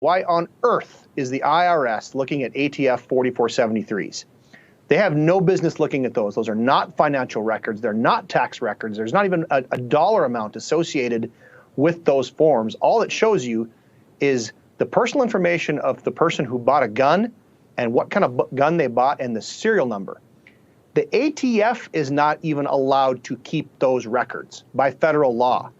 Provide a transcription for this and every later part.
Why on earth is the IRS looking at ATF 4473s? They have no business looking at those. Those are not financial records. They're not tax records. There's not even a dollar amount associated with those forms. All it shows you is the personal information of the person who bought a gun and what kind of gun they bought and the serial number. The ATF is not even allowed to keep those records by federal law.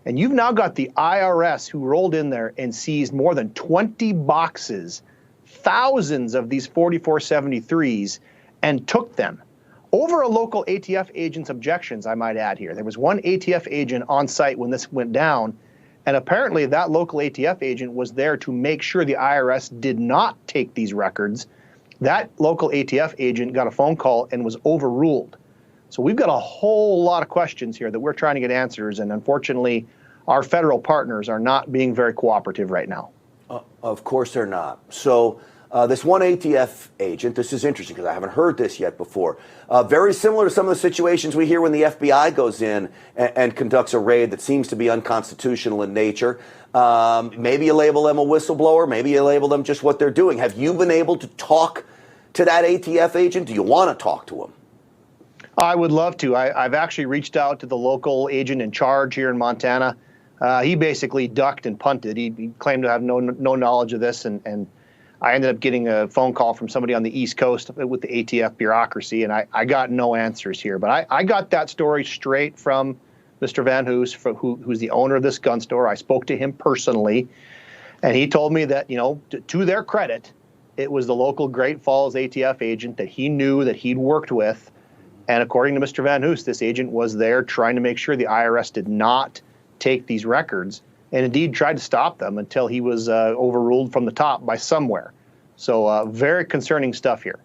And you've now got the IRS who rolled in there and seized more than 20 boxes, thousands of these 4473s, and took them over a local ATF agent's objections, I might add here. There was one ATF agent on site when this went down, and apparently that local ATF agent was there to make sure the IRS did not take these records. That local ATF agent got a phone call and was overruled. So we've got a whole lot of questions here that we're trying to get answers, and unfortunately, our federal partners are not being very cooperative right now. Of course they're not. So this one ATF agent, this is interesting because I haven't heard this yet before. Very similar to some of the situations we hear when the FBI goes in and conducts a raid that seems to be unconstitutional in nature. Maybe you label them a whistleblower, maybe you label them just what they're doing. Have you been able to talk to that ATF agent? Do you want to talk to him? I would love to. I've actually reached out to the local agent in charge here in Montana. He basically ducked and punted. He claimed to have no knowledge of this, and I ended up getting a phone call from somebody on the East Coast with the ATF bureaucracy, and I got no answers here. But I got that story straight from Mr. Van Hoos, who's the owner of this gun store. I spoke to him personally, and he told me that, you know, to their credit, it was the local Great Falls ATF agent that he knew, that he'd worked with. And according to Mr. Van Hoos, this agent was there trying to make sure the IRS did not take these records, and indeed tried to stop them until he was overruled from the top by somewhere. So very concerning stuff here.